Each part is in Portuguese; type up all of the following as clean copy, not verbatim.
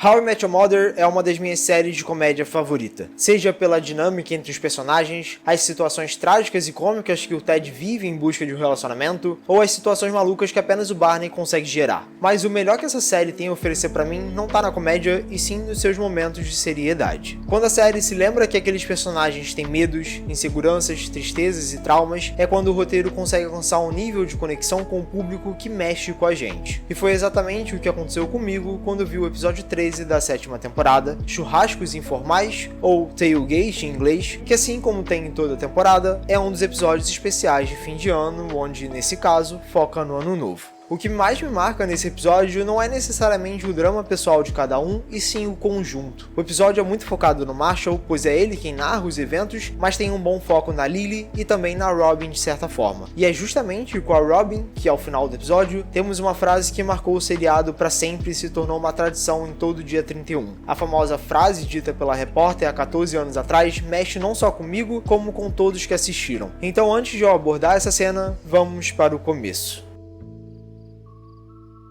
How I Met Your Mother é uma das minhas séries de comédia favorita, seja pela dinâmica entre os personagens, as situações trágicas e cômicas que o Ted vive em busca de um relacionamento, ou as situações malucas que apenas o Barney consegue gerar. Mas o melhor que essa série tem a oferecer pra mim não tá na comédia, e sim nos seus momentos de seriedade. Quando a série se lembra que aqueles personagens têm medos, inseguranças, tristezas e traumas, é quando o roteiro consegue alcançar um nível de conexão com o público que mexe com a gente. E foi exatamente o que aconteceu comigo quando vi o episódio 13 da 7ª temporada, Churrascos Informais, ou Tailgate em inglês, que assim como tem em toda a temporada, é um dos episódios especiais de fim de ano, onde, nesse caso, foca no ano novo. O que mais me marca nesse episódio não é necessariamente o drama pessoal de cada um, e sim o conjunto. O episódio é muito focado no Marshall, pois é ele quem narra os eventos, mas tem um bom foco na Lily e também na Robin de certa forma. E é justamente com a Robin que, ao final do episódio, temos uma frase que marcou o seriado para sempre e se tornou uma tradição em todo dia 31. A famosa frase dita pela repórter há 14 anos atrás mexe não só comigo, como com todos que assistiram. Então, antes de eu abordar essa cena, vamos para o começo.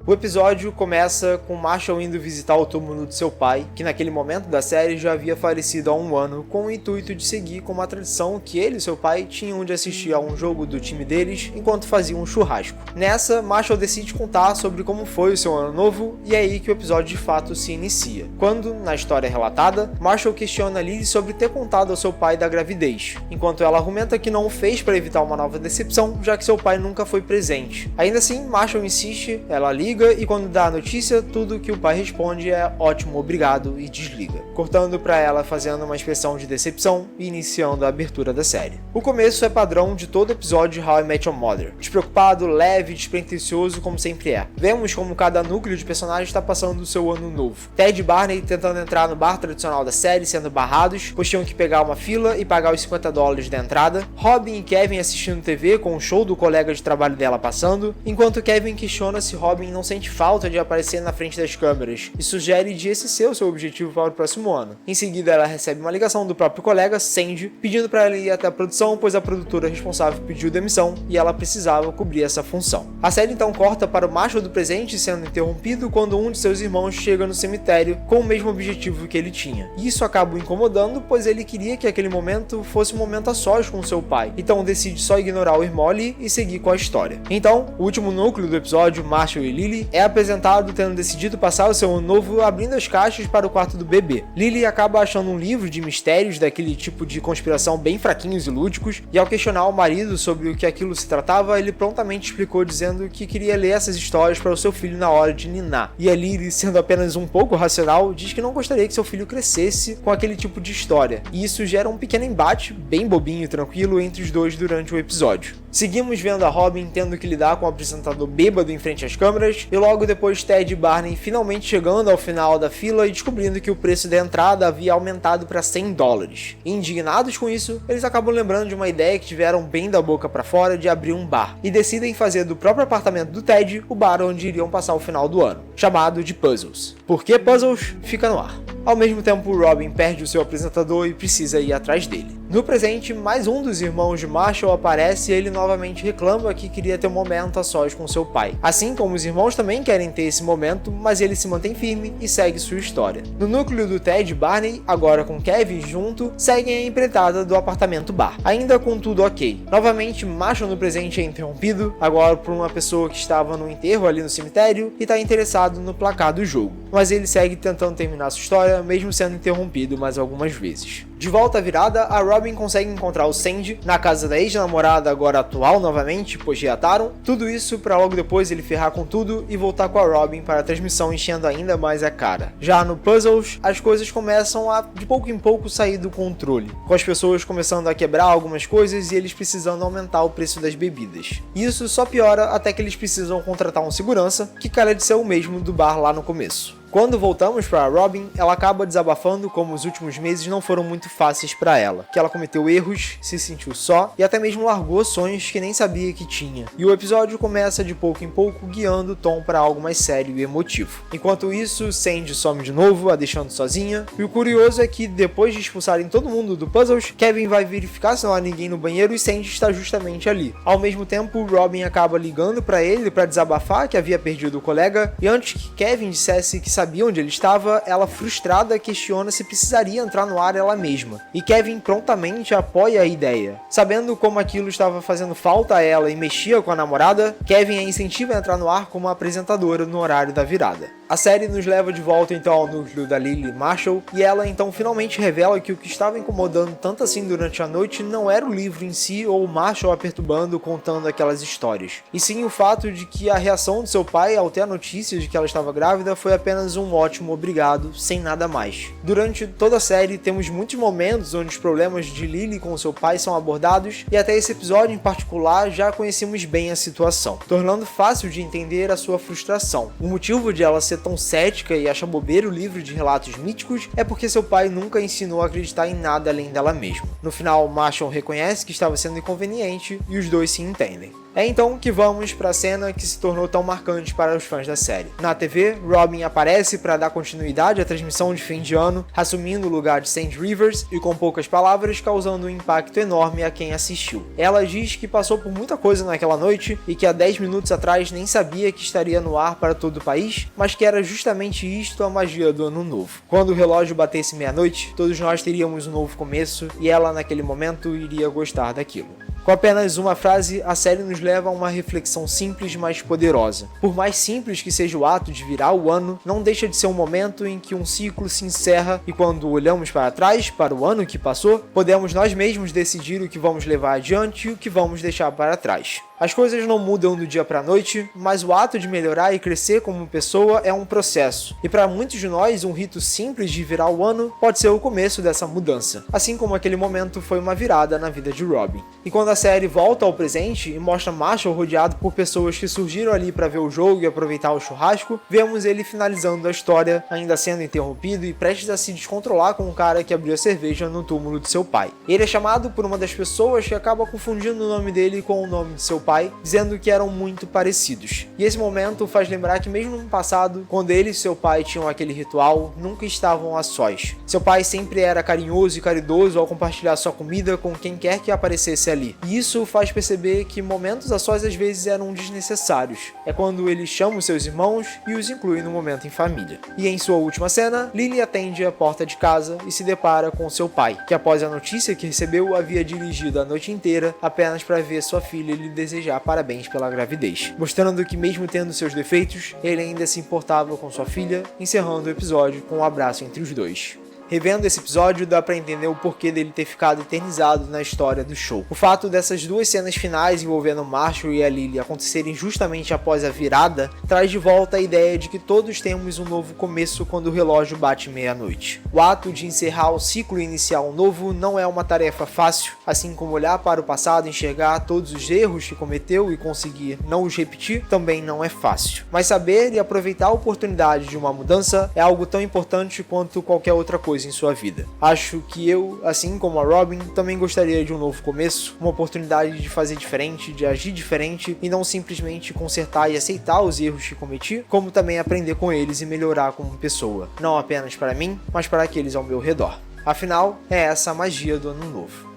O episódio começa com Marshall indo visitar o túmulo de seu pai, que naquele momento da série já havia falecido há um ano, com o intuito de seguir com uma tradição que ele e seu pai tinham de assistir a um jogo do time deles enquanto faziam um churrasco. Nessa, Marshall decide contar sobre como foi o seu ano novo, e é aí que o episódio de fato se inicia. Quando, na história relatada, Marshall questiona Lily sobre ter contado ao seu pai da gravidez, enquanto ela argumenta que não o fez para evitar uma nova decepção, já que seu pai nunca foi presente. Ainda assim, Marshall insiste, ela liga, e quando dá a notícia, tudo que o pai responde é ótimo, obrigado, e desliga, cortando pra ela fazendo uma expressão de decepção e iniciando a abertura da série. O começo é padrão de todo episódio de How I Met Your Mother, despreocupado, leve, despretensioso como sempre é. Vemos como cada núcleo de personagem está passando o seu ano novo. Ted e Barney tentando entrar no bar tradicional da série sendo barrados, pois tinham que pegar uma fila e pagar os $50 da entrada. Robin e Kevin assistindo TV com o show do colega de trabalho dela passando, enquanto Kevin questiona se Robin não sente falta de aparecer na frente das câmeras e sugere de esse ser o seu objetivo para o próximo ano. Em seguida, ela recebe uma ligação do próprio colega, Sandy, pedindo para ela ir até a produção, pois a produtora responsável pediu demissão e ela precisava cobrir essa função. A série então corta para o Marshall do presente sendo interrompido quando um de seus irmãos chega no cemitério com o mesmo objetivo que ele tinha. Isso acaba o incomodando, pois ele queria que aquele momento fosse um momento a sós com seu pai, então decide só ignorar o irmão ali e seguir com a história. Então, o último núcleo do episódio, Marshall e Lily, é apresentado tendo decidido passar o seu ano novo abrindo as caixas para o quarto do bebê. Lily acaba achando um livro de mistérios daquele tipo de conspiração bem fraquinhos e lúdicos, e ao questionar o marido sobre o que aquilo se tratava, ele prontamente explicou dizendo que queria ler essas histórias para o seu filho na hora de ninar. E a Lily, sendo apenas um pouco racional, diz que não gostaria que seu filho crescesse com aquele tipo de história, e isso gera um pequeno embate, bem bobinho e tranquilo, entre os dois durante o episódio. Seguimos vendo a Robin tendo que lidar com o apresentador bêbado em frente às câmeras, e logo depois Ted e Barney finalmente chegando ao final da fila e descobrindo que o preço da entrada havia aumentado para $100. Indignados com isso, eles acabam lembrando de uma ideia que tiveram bem da boca para fora de abrir um bar, e decidem fazer do próprio apartamento do Ted o bar onde iriam passar o final do ano, chamado de Puzzles. Por que Puzzles? Fica no ar. Ao mesmo tempo, Robin perde o seu apresentador e precisa ir atrás dele. No presente, mais um dos irmãos de Marshall aparece e ele novamente reclama que queria ter um momento a sós com seu pai. Assim como os irmãos também querem ter esse momento, mas ele se mantém firme e segue sua história. No núcleo do Ted e Barney, agora com Kevin junto, seguem a empreitada do apartamento bar, ainda com tudo ok. Novamente, Marshall no presente é interrompido, agora por uma pessoa que estava no enterro ali no cemitério e está interessado no placar do jogo. Mas ele segue tentando terminar sua história, mesmo sendo interrompido mais algumas vezes. De volta à virada, a Robin consegue encontrar o Sandy na casa da ex-namorada, agora atual novamente, pois reataram. Tudo isso para logo depois ele ferrar com tudo e voltar com a Robin para a transmissão enchendo ainda mais a cara. Já no Puzzles, as coisas começam a de pouco em pouco sair do controle, com as pessoas começando a quebrar algumas coisas e eles precisando aumentar o preço das bebidas. Isso só piora até que eles precisam contratar um segurança, que cara de ser o mesmo do bar lá no começo. Quando voltamos para Robin, ela acaba desabafando como os últimos meses não foram muito fáceis para ela, que ela cometeu erros, se sentiu só e até mesmo largou sonhos que nem sabia que tinha. E o episódio começa de pouco em pouco guiando o tom para algo mais sério e emotivo. Enquanto isso, Sandy some de novo, a deixando sozinha, e o curioso é que depois de expulsarem todo mundo do Puzzles, Kevin vai verificar se não há ninguém no banheiro e Sandy está justamente ali. Ao mesmo tempo, Robin acaba ligando para ele para desabafar que havia perdido o colega, e antes que Kevin dissesse que sabia onde ele estava, ela frustrada questiona se precisaria entrar no ar ela mesma, e Kevin prontamente apoia a ideia. Sabendo como aquilo estava fazendo falta a ela e mexia com a namorada, Kevin a incentiva a entrar no ar como apresentadora no horário da virada. A série nos leva de volta então ao núcleo da Lily Marshall, e ela então finalmente revela que o que estava incomodando tanto assim durante a noite não era o livro em si ou o Marshall a perturbando contando aquelas histórias, e sim o fato de que a reação de seu pai ao ter a notícia de que ela estava grávida foi apenas um ótimo obrigado, sem nada mais. Durante toda a série temos muitos momentos onde os problemas de Lily com seu pai são abordados, e até esse episódio em particular já conhecemos bem a situação, tornando fácil de entender a sua frustração. O motivo de ela ser tão cética e acha bobeira o livro de relatos míticos é porque seu pai nunca ensinou a acreditar em nada além dela mesma. No final, Marshall reconhece que estava sendo inconveniente e os dois se entendem. É então que vamos para a cena que se tornou tão marcante para os fãs da série. Na TV, Robin aparece para dar continuidade à transmissão de fim de ano, assumindo o lugar de St. Rivers e com poucas palavras causando um impacto enorme a quem assistiu. Ela diz que passou por muita coisa naquela noite e que há 10 minutos atrás nem sabia que estaria no ar para todo o país, mas que era justamente isto a magia do ano novo. Quando o relógio batesse meia-noite, todos nós teríamos um novo começo e ela naquele momento iria gostar daquilo. Com apenas uma frase, a série nos leva a uma reflexão simples, mas poderosa. Por mais simples que seja o ato de virar o ano, não deixa de ser um momento em que um ciclo se encerra e quando olhamos para trás, para o ano que passou, podemos nós mesmos decidir o que vamos levar adiante e o que vamos deixar para trás. As coisas não mudam do dia para a noite, mas o ato de melhorar e crescer como pessoa é um processo. E para muitos de nós, um rito simples de virar o ano pode ser o começo dessa mudança, assim como aquele momento foi uma virada na vida de Robin. E quando a série volta ao presente e mostra Marshall rodeado por pessoas que surgiram ali para ver o jogo e aproveitar o churrasco, vemos ele finalizando a história, ainda sendo interrompido e prestes a se descontrolar com o cara que abriu a cerveja no túmulo de seu pai. Ele é chamado por uma das pessoas que acaba confundindo o nome dele com o nome de seu pai, dizendo que eram muito parecidos. E esse momento faz lembrar que mesmo no passado, quando ele e seu pai tinham aquele ritual, nunca estavam a sós. Seu pai sempre era carinhoso e caridoso ao compartilhar sua comida com quem quer que aparecesse ali. E isso faz perceber que momentos a sós às vezes eram desnecessários. É quando ele chama os seus irmãos e os inclui no momento em família. E em sua última cena, Lily atende a porta de casa e se depara com seu pai, que após a notícia que recebeu havia dirigido a noite inteira apenas para ver sua filha lhe desejar parabéns pela gravidez, mostrando que mesmo tendo seus defeitos, ele ainda se importava com sua filha, encerrando o episódio com um abraço entre os dois. Revendo esse episódio, dá pra entender o porquê dele ter ficado eternizado na história do show. O fato dessas duas cenas finais envolvendo Marshall e a Lily acontecerem justamente após a virada, traz de volta a ideia de que todos temos um novo começo quando o relógio bate meia-noite. O ato de encerrar o ciclo e iniciar um novo não é uma tarefa fácil, assim como olhar para o passado e enxergar todos os erros que cometeu e conseguir não os repetir também não é fácil. Mas saber e aproveitar a oportunidade de uma mudança é algo tão importante quanto qualquer outra coisa em sua vida. Acho que eu, assim como a Robin, também gostaria de um novo começo, uma oportunidade de fazer diferente, de agir diferente e não simplesmente consertar e aceitar os erros que cometi, como também aprender com eles e melhorar como pessoa, não apenas para mim, mas para aqueles ao meu redor. Afinal, é essa a magia do ano novo.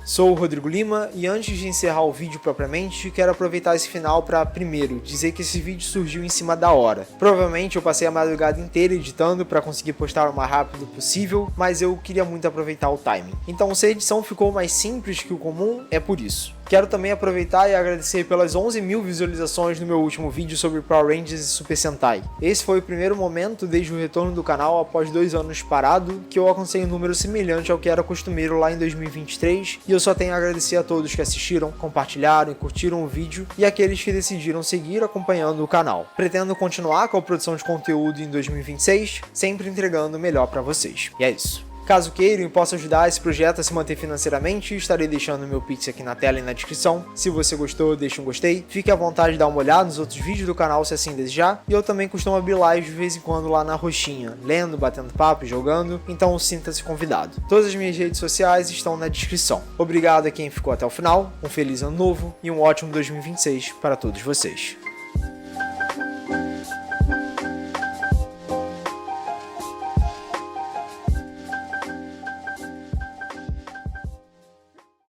Sou o Rodrigo Lima e antes de encerrar o vídeo propriamente, quero aproveitar esse final para, primeiro, dizer que esse vídeo surgiu em cima da hora. Provavelmente eu passei a madrugada inteira editando para conseguir postar o mais rápido possível, mas eu queria muito aproveitar o timing. Então se a edição ficou mais simples que o comum, é por isso. Quero também aproveitar e agradecer pelas 11.000 visualizações no meu último vídeo sobre Power Rangers e Super Sentai. Esse foi o primeiro momento desde o retorno do canal após 2 anos parado que eu alcancei um número semelhante ao que era costumeiro lá em 2023 e eu só tenho a agradecer a todos que assistiram, compartilharam e curtiram o vídeo e aqueles que decidiram seguir acompanhando o canal. Pretendo continuar com a produção de conteúdo em 2026, sempre entregando o melhor para vocês. E é isso. Caso queiram e possa ajudar esse projeto a se manter financeiramente, estarei deixando meu Pix aqui na tela e na descrição. Se você gostou, deixe um gostei. Fique à vontade de dar uma olhada nos outros vídeos do canal se assim desejar. E eu também costumo abrir lives de vez em quando lá na roxinha, lendo, batendo papo e jogando, então sinta-se convidado. Todas as minhas redes sociais estão na descrição. Obrigado a quem ficou até o final, um feliz ano novo e um ótimo 2026 para todos vocês.